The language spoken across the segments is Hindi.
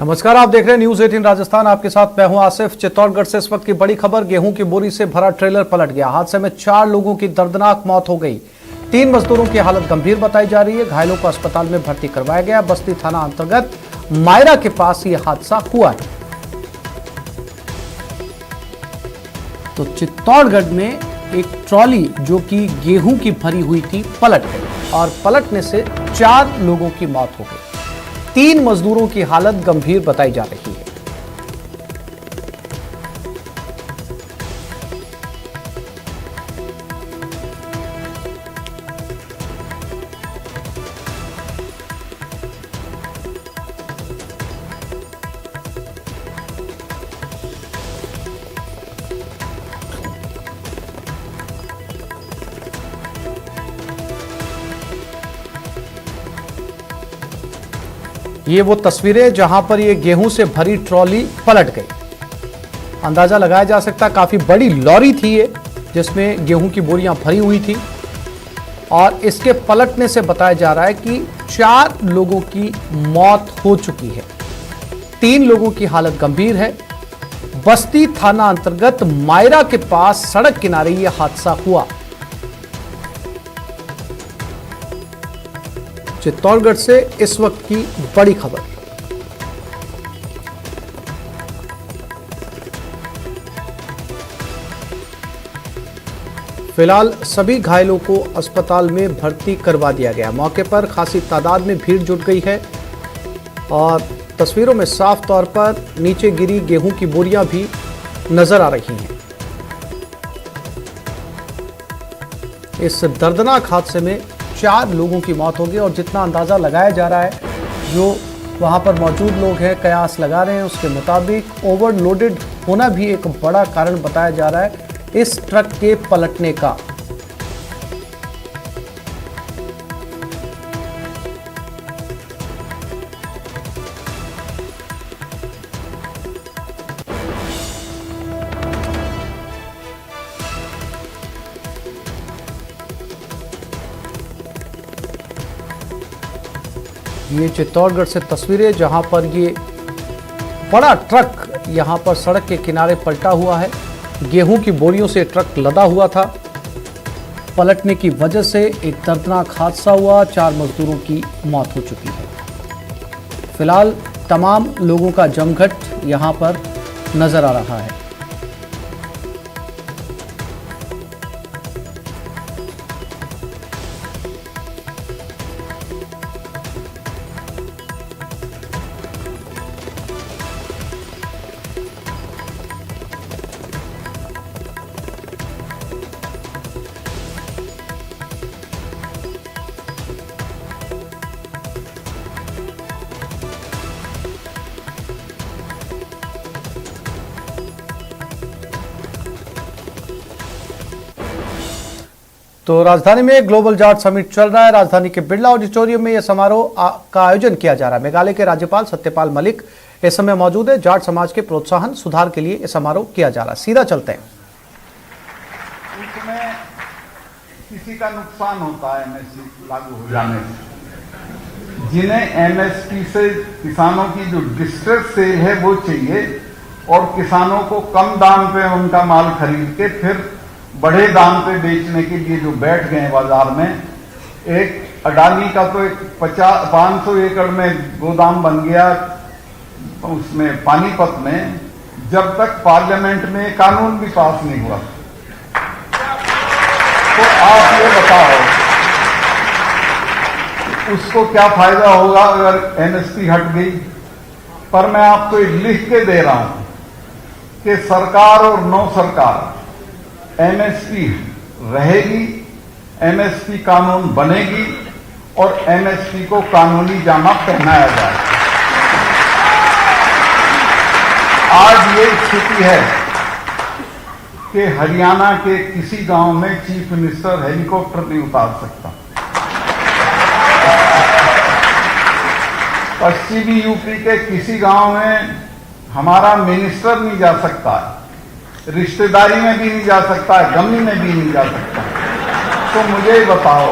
नमस्कार, आप देख रहे हैं न्यूज 18 राजस्थान। आपके साथ मैं हूं आसिफ। चित्तौड़गढ़ से इस वक्त की बड़ी खबर। गेहूं की बोरी से भरा ट्रेलर पलट गया। हादसे में 4 लोगों की दर्दनाक मौत हो गई। 3 मजदूरों की हालत गंभीर बताई जा रही है। घायलों को अस्पताल में भर्ती करवाया गया। बस्ती थाना अंतर्गत मायरा के पास यह हादसा हुआ है। तो चित्तौड़गढ़ में एक ट्रॉली जो कि गेहूं की भरी हुई थी पलट गई और पलटने से 4 लोगों की मौत हो गई। 3 मजदूरों की हालत गंभीर बताई जा रही है। ये वो तस्वीरें जहां पर ये गेहूं से भरी ट्रॉली पलट गई। अंदाजा लगाया जा सकता, काफी बड़ी लॉरी थी ये, जिसमें गेहूं की बोरियां भरी हुई थी और इसके पलटने से बताया जा रहा है कि 4 लोगों की मौत हो चुकी है। 3 लोगों की हालत गंभीर है। बस्ती थाना अंतर्गत मायरा के पास सड़क किनारे यह हादसा हुआ। चित्तौड़गढ़ से इस वक्त की बड़ी खबर। फिलहाल सभी घायलों को अस्पताल में भर्ती करवा दिया गया। मौके पर खासी तादाद में भीड़ जुट गई है और तस्वीरों में साफ तौर पर नीचे गिरी गेहूं की बोरियां भी नजर आ रही हैं। इस दर्दनाक हादसे में 4 लोगों की मौत हो गई और जितना अंदाजा लगाया जा रहा है, जो वहां पर मौजूद लोग हैं कयास लगा रहे हैं, उसके मुताबिक ओवरलोडेड होना भी एक बड़ा कारण बताया जा रहा है इस ट्रक के पलटने का। ये चित्तौड़गढ़ से तस्वीरें जहां पर ये बड़ा ट्रक यहां पर सड़क के किनारे पलटा हुआ है। गेहूं की बोरियों से ट्रक लदा हुआ था। पलटने की वजह से एक दर्दनाक हादसा हुआ। 4 मजदूरों की मौत हो चुकी है। फिलहाल तमाम लोगों का जमघट यहां पर नजर आ रहा है। तो राजधानी में ग्लोबल जाट समिट चल रहा है। राजधानी के बिरला ऑडिटोरियम में यह समारोह का आयोजन किया जा रहा है। मेघालय के राज्यपाल सत्यपाल मलिक इस समय मौजूद है। जाट समाज के प्रोत्साहन सुधार के लिए यह समारोह किया जा रहा है। सीधा चलते हैं। उसमें किसी का नुकसान होता है एमएसपी लागू हो जाने से। जिन्हें एमएसपी से किसानों की जो डिस्ट्रेस सेल है वो चाहिए और किसानों को कम दाम पे उनका माल खरीद के फिर बड़े दाम पे बेचने के लिए जो बैठ गए बाजार में। एक अडानी का तो एक 500 एकड़ में गोदाम बन गया उसमें पानीपत में, जब तक पार्लियामेंट में कानून भी पास नहीं हुआ। तो आप ये बताओ उसको क्या फायदा होगा अगर एमएसपी हट गई। पर मैं आपको लिख के दे रहा हूं कि सरकार और नो सरकार एमएसपी रहेगी, एमएसपी कानून बनेगी और एमएसपी को कानूनी जामा पहनाया जाए। आज ये स्थिति है कि हरियाणा के किसी गांव में चीफ मिनिस्टर हेलीकॉप्टर नहीं उतार सकता। पश्चिमी यूपी के किसी गांव में हमारा मिनिस्टर नहीं जा सकता है। रिश्तेदारी में भी नहीं जा सकता है, गमी में भी नहीं जा सकता। तो मुझे बताओ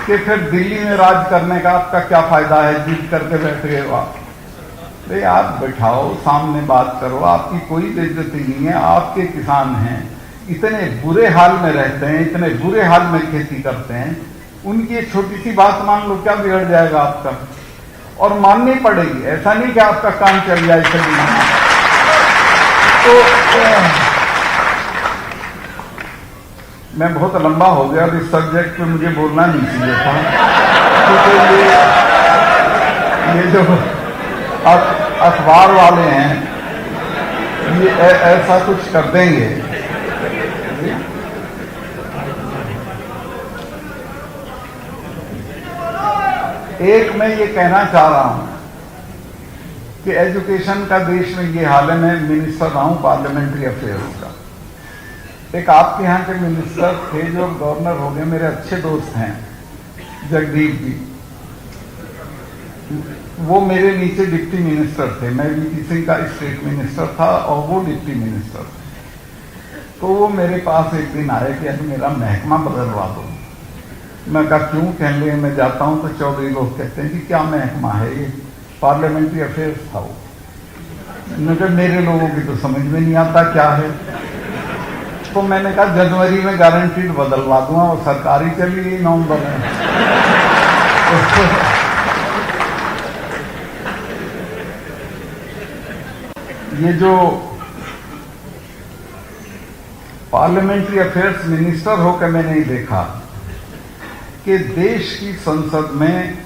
कि फिर दिल्ली में राज करने का आपका क्या फायदा है, जीत करके बैठ गए आप। भाई आप बैठाओ, सामने बात करो, आपकी कोई बेइज्जती नहीं है, आपके किसान हैं, इतने बुरे हाल में रहते हैं, इतने बुरे हाल में खेती करते हैं, उनकी एक छोटी सी बात मान लो, क्या बिगड़ जाएगा आपका? और माननी पड़ेगी, ऐसा नहीं कि आपका काम चल जाए चली माना। तो मैं बहुत लंबा हो गया, अब इस सब्जेक्ट पे मुझे बोलना नहीं चाहिए था, क्योंकि ये जो अखबार वाले हैं ये ऐसा कुछ कर देंगे। एक मैं ये कहना चाह रहा हूं कि एजुकेशन का देश में ये हाल है, मैं मिनिस्टर रहा हूं पार्लियामेंट्री अफेयर्स का। एक आपके यहाँ के मिनिस्टर थे जो गवर्नर हो गए, मेरे अच्छे दोस्त हैं, जगदीप जी। वो मेरे नीचे डिप्टी मिनिस्टर थे, मैं वीपी सिंह का स्टेट मिनिस्टर था और वो डिप्टी मिनिस्टर थे। तो वो मेरे पास एक दिन आए कि अभी मेरा महकमा बदलवा दो। मैं कहा क्यों? कहने लगे मैं जाता हूं तो चौधरी लोग कहते हैं कि क्या महकमा है ये? पार्लियामेंट्री अफेयर्स था वो। मगर मेरे लोगों की तो समझ में नहीं आता क्या है। तो मैंने कहा जनवरी में गारंटीड बदलवा दूंगा, वो सरकारी चली गई नवंबर में। ये जो पार्लियामेंट्री अफेयर्स मिनिस्टर होकर मैंने देखा कि देश की संसद में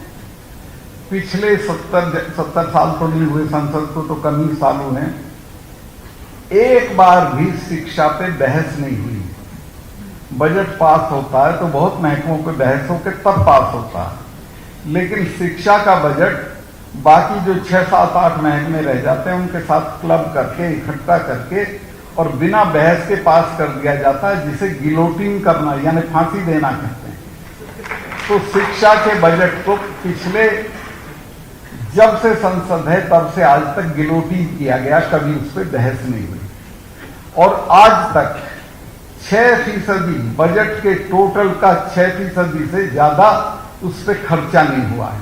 पिछले 70 साल तो नहीं हुए, संसद को तो कम ही साल हुए, एक बार भी शिक्षा पे बहस नहीं हुई। बजट पास होता है तो बहुत महकमों पे बहस होकर तब पास होता है, लेकिन शिक्षा का बजट बाकी जो 6, 7, 8 महकमे रह जाते हैं उनके साथ क्लब करके, इकट्ठा करके और बिना बहस के पास कर दिया जाता है, जिसे गिलोटिन करना यानी फांसी देना कहते हैं। तो शिक्षा के बजट को पिछले जब से संसद है तब से आज तक गिलोटिन किया गया, कभी उस पर बहस नहीं हुई। और आज तक 6% बजट के टोटल का 6% से ज्यादा उस पर खर्चा नहीं हुआ है।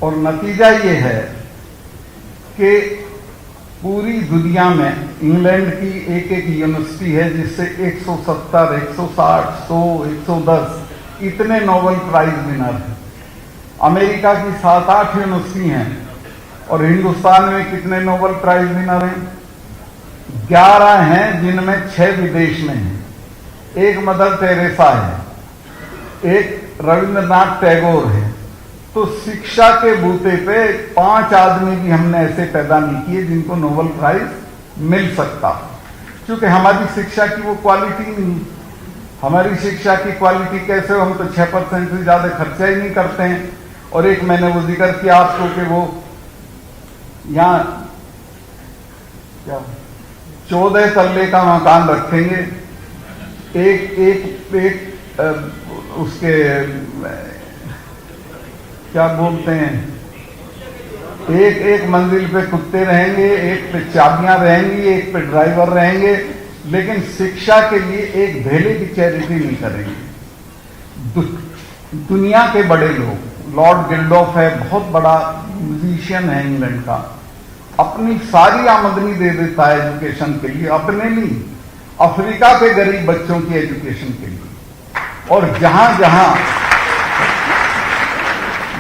और नतीजा ये है कि पूरी दुनिया में इंग्लैंड की एक यूनिवर्सिटी है जिससे 170, 160, 100, 110 इतने नोबेल प्राइज विनर हैं। अमेरिका की 7-8 यूनिवर्सिटी हैं और हिंदुस्तान में कितने नोबेल प्राइज विनर हैं? 11 हैं, जिनमें 6 विदेश में हैं। एक मदर टेरेसा है, एक रविंद्रनाथ टैगोर है। तो शिक्षा के बूते पे 5 आदमी भी हमने ऐसे पैदा नहीं किए जिनको नोबेल प्राइज मिल सकता, क्योंकि हमारी शिक्षा की वो क्वालिटी नहीं। हमारी शिक्षा की क्वालिटी कैसे हो? हम तो 6% से ज्यादा खर्चा ही नहीं करते हैं। और एक मैंने वो जिक्र किया आपको कि वो यहाँ क्या 14 तल्ले का मकान रखेंगे, एक उसके क्या बोलते हैं, एक मंजिल पे कुत्ते रहेंगे, एक पे चाबियां रहेंगी, एक पे ड्राइवर रहेंगे, लेकिन शिक्षा के लिए एक धेले की चैरिटी नहीं करेंगे। दुनिया के बड़े लोग, लॉर्ड गिल्डॉफ है, बहुत बड़ा म्यूजिशियन है इंग्लैंड का, अपनी सारी आमदनी दे देता है एजुकेशन के लिए, अपने लिए, अफ्रीका के गरीब बच्चों की एजुकेशन के लिए। और जहां जहां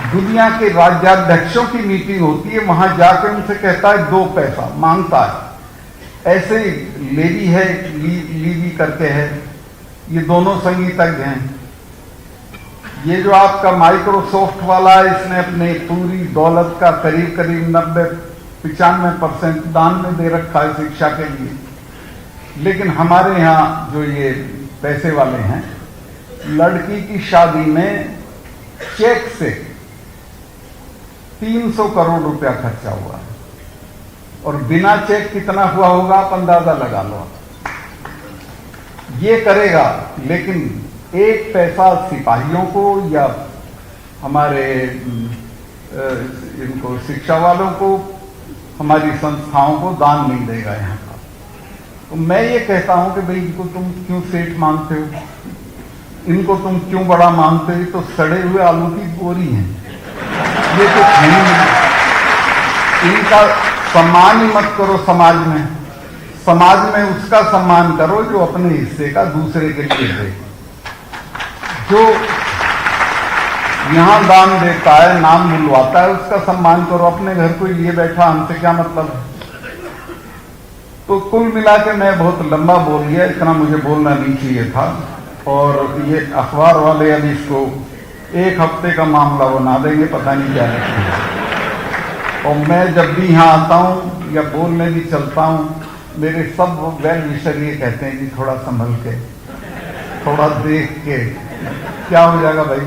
दुनिया के राज्याध्यक्षों की मीटिंग होती है वहां जाकर उनसे कहता है 2 पैसा मांगता है। ऐसे लेवी है, लीवी करके है, ये दोनों संगीतज्ञ हैं। ये जो आपका माइक्रोसॉफ्ट वाला है, इसने अपने पूरी दौलत का करीब 90-95% दान में दे रखा है शिक्षा के लिए। लेकिन हमारे यहाँ जो ये पैसे वाले हैं, लड़की की शादी में चेक से 300 करोड़ रुपया खर्चा हुआ है, और बिना चेक कितना हुआ होगा आप अंदाजा लगा लो। ये करेगा, लेकिन 1 पैसा सिपाहियों को या हमारे इनको शिक्षा वालों को, हमारी संस्थाओं को दान नहीं देगा यहाँ का। तो मैं ये कहता हूं कि भाई इनको तुम क्यों सेठ मानते हो, इनको तुम क्यों बड़ा मानते हो? तो सड़े हुए आलू की बोरी हैं, ये तो नहीं। इनका सम्मान ही मत करो समाज में उसका सम्मान करो जो अपने हिस्से का दूसरे के लिए दे। जो यहां दान देता है, नाम बुलवाता है, उसका सम्मान करो। अपने घर कोई लिए बैठा, हमसे क्या मतलब है। तो कुल मिला के मैं बहुत लंबा बोल गया, इतना मुझे बोलना नहीं चाहिए था। और ये अखबार वाले अब इसको 1 हफ्ते का मामला बना देंगे, पता नहीं क्या है। और मैं जब भी यहाँ आता हूँ या बोलने भी चलता हूँ, मेरे सब वेल विशर ये कहते हैं कि थोड़ा संभल के, थोड़ा देख के, क्या हो जाएगा भाई।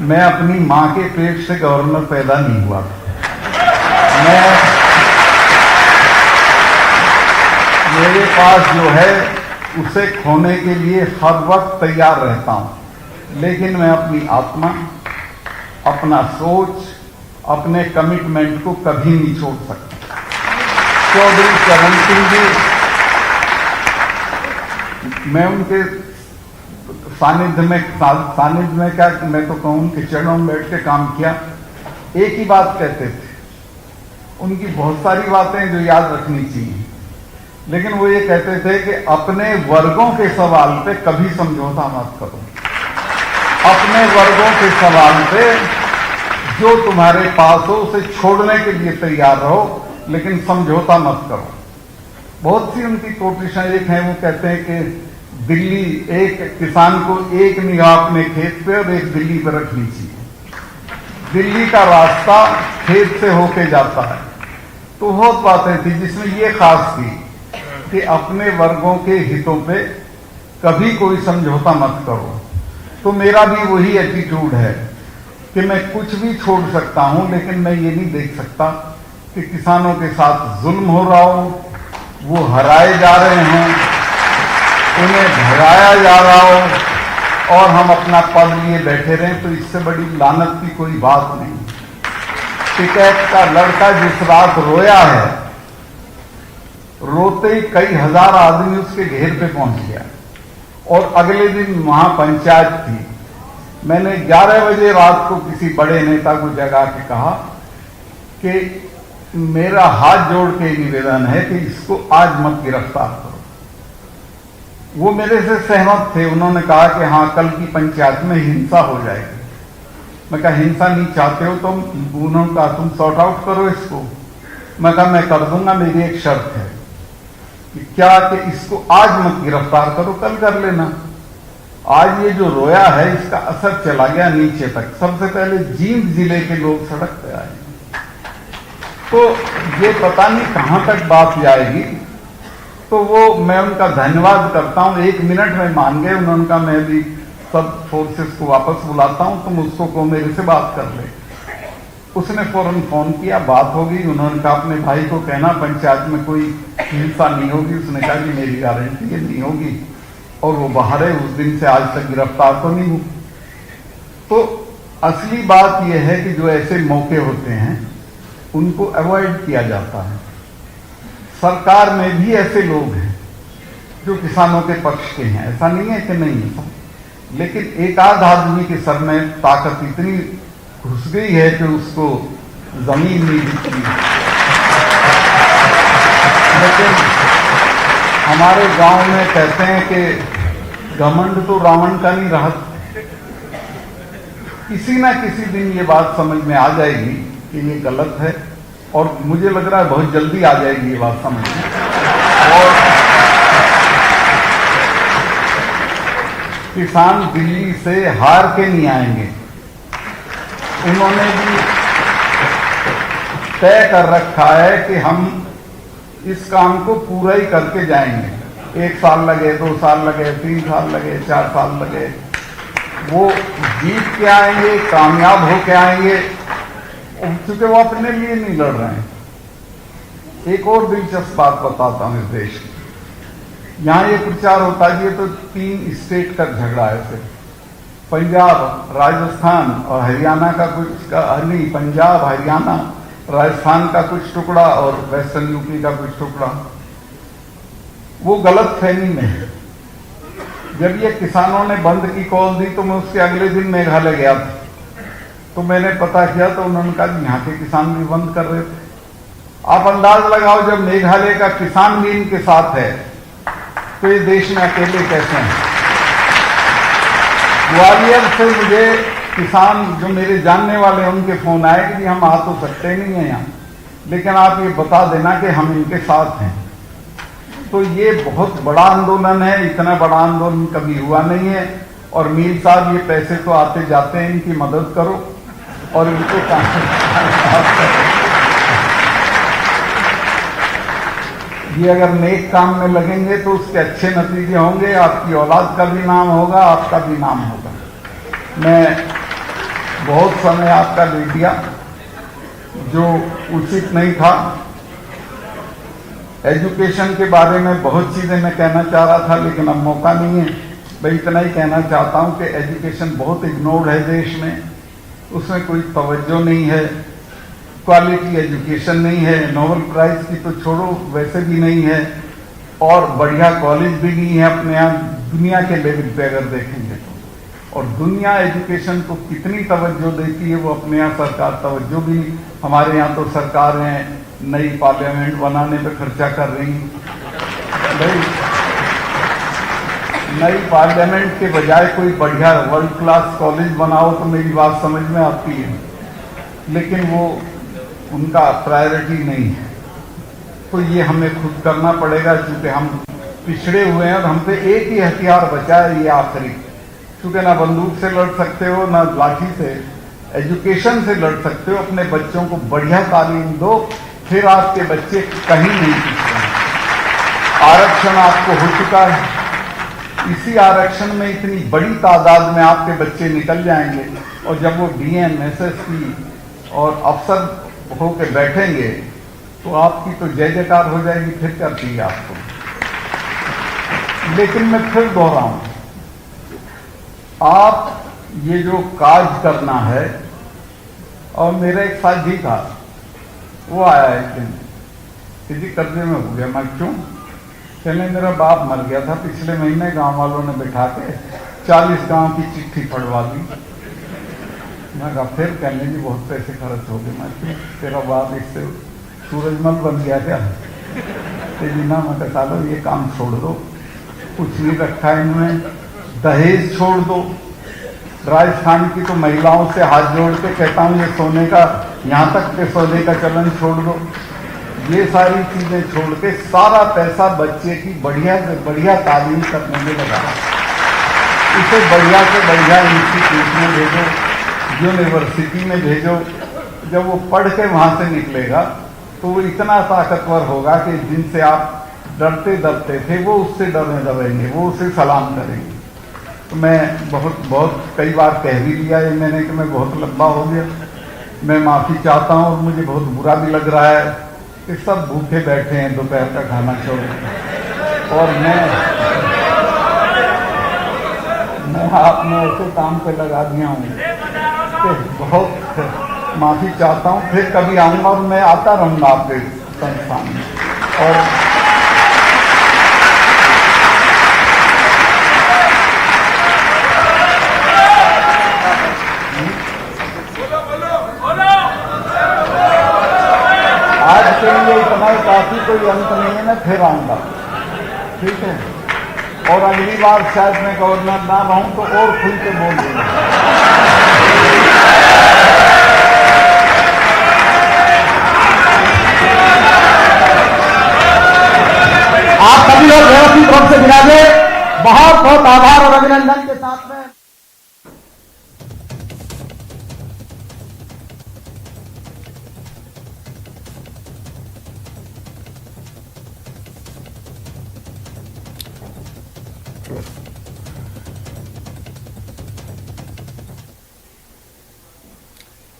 मैं अपनी माँ के पेट से गवर्नर पैदा नहीं हुआ। मेरे पास जो है उसे खोने के लिए हर वक्त तैयार रहता हूं, लेकिन मैं अपनी आत्मा, अपना सोच, अपने कमिटमेंट को कभी नहीं छोड़ सकता। चौधरी चरण सिंह जी, मैं उनके सानिध्य में क्या, मैं तो कहूं कि चरणों में बैठ के काम किया। एक ही बात कहते थे, उनकी बहुत सारी बातें जो याद रखनी चाहिए, लेकिन वो ये कहते थे कि अपने वर्गों के सवाल पे कभी समझौता मत करो। अपने वर्गों के सवाल पे जो तुम्हारे पास हो उसे छोड़ने के लिए तैयार रहो, लेकिन समझौता मत करो। बहुत सी उनकी कोशिशें एक हैं, वो कहते हैं कि दिल्ली, एक किसान को एक निगाह अपने खेत पे और एक दिल्ली पे रखनी चाहिए। दिल्ली का रास्ता खेत से होके जाता है। तो बहुत बातें थी जिसमें ये खास थी कि अपने वर्गों के हितों पे कभी कोई समझौता मत करो। तो मेरा भी वही एटीट्यूड है कि मैं कुछ भी छोड़ सकता हूं, लेकिन मैं ये नहीं देख सकता कि किसानों के साथ जुल्म हो रहा हो, वो हराए जा रहे हैं, उन्हें भगाया जा रहा हो और हम अपना पद लिए बैठे रहें। तो इससे बड़ी लानत की कोई बात नहीं। टिकैत का लड़का जिस रात रोया है, रोते ही कई हजार आदमी उसके घेर पे पहुंच गया। और अगले दिन वहां पंचायत थी। मैंने 11 बजे रात को किसी बड़े नेता को जगा के कहा कि मेरा हाथ जोड़ के निवेदन है कि इसको आज मत गिरफ्तार करो। वो मेरे से सहमत थे। उन्होंने कहा कि हाँ, कल की पंचायत में हिंसा हो जाएगी। मैं कहा हिंसा नहीं चाहते हो तुम? उन्होंने कहा तुम सॉर्ट आउट करो इसको। मैं कहा मैं कर दूंगा, मेरी एक शर्त है कि क्या कि इसको आज मत गिरफ्तार करो, कल कर लेना। आज ये जो रोया है इसका असर चला गया नीचे तक। सबसे पहले जींद जिले के लोग सड़क पे आए। तो ये पता नहीं कहां तक बात जाएगी। तो वो मैं उनका धन्यवाद करता हूं। 1 मिनट में मान गए। उन्होंने कहा मैं भी सब फोर्सेस को वापस बुलाता हूं, तुम उसको को मेरे से बात कर ले। उसने फौरन फोन किया, बात हो गई। उन्होंने कहा अपने भाई को कहना पंचायत में कोई हिंसा नहीं होगी। उसने कहा कि मेरी गारंटी है नहीं होगी। और वो बाहर है, उस दिन से आज तक गिरफ्तार तो नहीं हुई। तो असली बात यह है कि जो ऐसे मौके होते हैं उनको अवॉइड किया जाता है। सरकार में भी ऐसे लोग हैं जो किसानों के पक्ष के हैं, ऐसा नहीं है कि नहीं है, लेकिन एक आध आदमी के सर में ताकत इतनी घुस गई है कि उसको जमीन नहीं दिखती। लेकिन हमारे गांव में कहते हैं कि घमंड तो रावण का नहीं रहा। किसी ना किसी दिन ये बात समझ में आ जाएगी कि ये गलत है, और मुझे लग रहा है बहुत जल्दी आ जाएगी ये बात समझ में। और किसान दिल्ली से हार के नहीं आएंगे। उन्होंने भी तय कर रखा है कि हम इस काम को पूरा ही करके जाएंगे। 1 साल लगे, 2 साल लगे, 3 साल लगे, 4 साल लगे, वो जीत के आएंगे, कामयाब होके आएंगे, क्योंकि वो अपने लिए नहीं लड़ रहे हैं। एक और दिलचस्प बात बताता हूं इस देश की। यहां ये प्रचार होता है ये तो 3 स्टेट का झगड़ा है सिर्फ, पंजाब, राजस्थान और हरियाणा का कुछ का नहीं, पंजाब, हरियाणा, राजस्थान का कुछ टुकड़ा और वेस्टर्न यूपी का कुछ टुकड़ा। वो गलत फहमी में है। जब ये किसानों ने बंद की कॉल दी तो मैं उसके अगले दिन मेघालय गया था। तो मैंने पता किया तो उन्होंने कहा कि यहाँ के किसान भी बंद कर रहे थे। आप अंदाज लगाओ, जब मेघालय का किसान भी इनके साथ है तो ये देश में अकेले कैसे हैं। ग्वालियर से मुझे किसान जो मेरे जानने वाले हैं उनके फोन आए कि हम आ तो सकते नहीं हैं यहाँ, लेकिन आप ये बता देना कि हम इनके साथ हैं। तो ये बहुत बड़ा आंदोलन है, इतना बड़ा आंदोलन कभी हुआ नहीं है। और मीर साहब, ये पैसे तो आते जाते हैं, इनकी मदद करो और इनको ये अगर नेक काम में लगेंगे तो उसके अच्छे नतीजे होंगे, आपकी औलाद का भी नाम होगा, आपका भी नाम होगा। मैं बहुत समय आपका ले दिया जो उचित नहीं था। एजुकेशन के बारे में बहुत चीजें मैं कहना चाह रहा था, लेकिन अब मौका नहीं है। मैं इतना ही कहना चाहता हूं कि एजुकेशन बहुत इग्नोर्ड है देश में, उसमें कोई तवज्जो नहीं है, क्वालिटी एजुकेशन नहीं है, नोबेल प्राइज की तो छोड़ो वैसे भी नहीं है, और बढ़िया कॉलेज भी नहीं है अपने यहाँ दुनिया के लेवल पे अगर देखेंगे तो। और दुनिया एजुकेशन को कितनी तवज्जो देती है वो अपने यहाँ सरकार तवज्जो भी नहीं। हमारे यहाँ तो सरकार है नई पार्लियामेंट बनाने पे खर्चा कर रही है। नई पार्लियामेंट के बजाय कोई बढ़िया वर्ल्ड क्लास कॉलेज बनाओ तो मेरी बात समझ में आती है, लेकिन वो उनका प्रायोरिटी नहीं है। तो ये हमें खुद करना पड़ेगा, क्योंकि हम पिछड़े हुए हैं और हम पे एक ही हथियार बचा है, ये आखिरी। क्योंकि ना बंदूक से लड़ सकते हो, ना लाठी से, एजुकेशन से लड़ सकते हो। अपने बच्चों को बढ़िया तालीम दो, फिर आपके बच्चे कहीं नहीं पिछड़े। आरक्षण आपको हो चुका है, इसी आरक्षण में इतनी बड़ी तादाद में आपके बच्चे निकल जाएंगे, और जब वो डीएम, एसएसपी और अफसर होकर बैठेंगे तो आपकी तो जय जयकार हो जाएगी। फिर क्या चाहिए आपको। लेकिन मैं फिर दोहराऊं, आप ये जो काज करना है, और मेरा एक साथी था, वो आया एक दिन, किसी कर्जे में हो गया। मैं क्यों? कहने मेरा बाप मर गया था पिछले महीने, गांव वालों ने बिठा के 40 गांव की चिट्ठी पढ़वा दी। मैं कहा फिर? कहने जी बहुत पैसे खर्च हो गए। मैं तेरा बाप इससे सूरजमल बन गया क्या? तेरी ना मैं कहता लो ये काम छोड़ दो, कुछ नहीं रखा इन्होंने, दहेज छोड़ दो। राजस्थान की तो महिलाओं से हाथ जोड़ के कहता हूँ ये सोने का, यहाँ तक के सोने का चलन छोड़ दो। ये सारी चीजें छोड़ के सारा पैसा बच्चे की बढ़िया से बढ़िया तालीम करने में लगा। इसे बढ़िया से बढ़िया इंस्टीट्यूट में भेजो, यूनिवर्सिटी में भेजो। जब वो पढ़ के वहां से निकलेगा तो वो इतना ताकतवर होगा कि जिनसे आप डरते डरते थे वो उससे डरने लगेंगे, वो उसे सलाम करेंगे। तो मैं बहुत कई बार कह भी लिया है मैंने कि मैं बहुत लंबा हो गया, मैं माफ़ी चाहता हूँ। और मुझे बहुत बुरा भी लग रहा है कि सब भूखे बैठे हैं दोपहर का खाना छोड़ के, और मैं आपने ऐसे काम पे लगा दिया हूँ कि बहुत माफ़ी चाहता हूँ। फिर कभी आऊँगा और मैं आता रहूँगा आपके संस्थान में। और आज के लिए इतना काफी, कोई अंत नहीं है, मैं फिर आऊंगा, ठीक है। और अगली बार शायद मैं गवर्नर ना रहूं तो और खुल के बोल दूंगा। आप सभी लोग व्यवस्थित रूप से विराजे। बहुत बहुत आभार और अभिनंदन के साथ में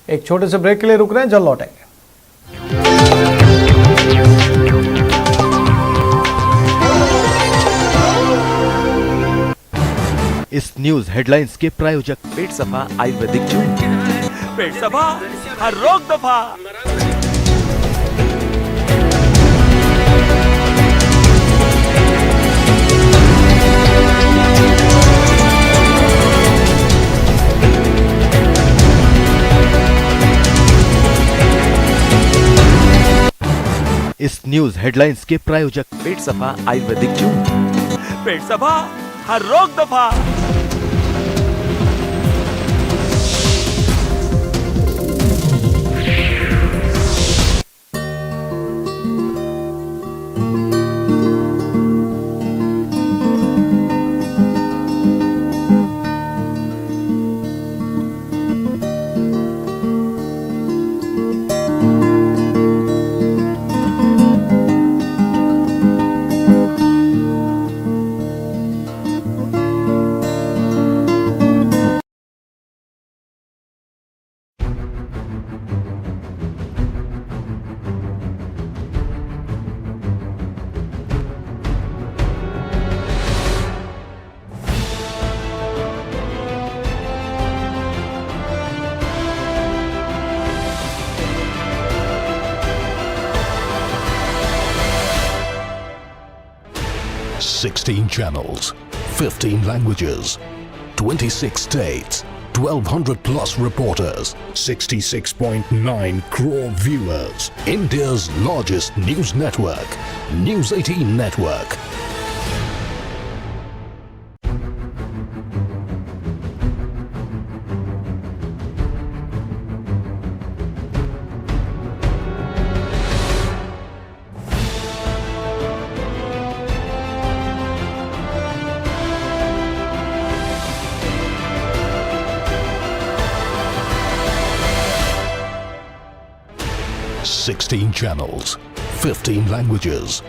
एक छोटे से ब्रेक के लिए रुक रहे हैं, जल्द लौटेंगे। इस न्यूज हेडलाइंस के प्रायोजक पेट सफा आयुर्वेदिक चूर्ण। पेट सफा, हर रोग दफा। इस न्यूज हेडलाइंस के प्रायोजक पेट सफा आयुर्वेदिक जून। पेट सफा हर रोग दफा। Sixteen channels, 15 languages, 26 states, 1,200 plus reporters, 66.9 crore viewers. India's largest news network, News 18 Network. Sixteen channels, 15 languages,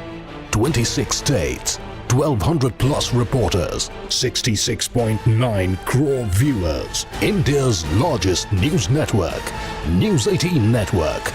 26 states, 1,200 plus reporters, 66.9 crore viewers. India's largest news network, News 18 Network.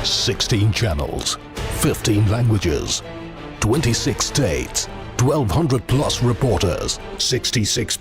Sixteen channels, 15 languages, 26 states, 1,200 plus reporters, 66.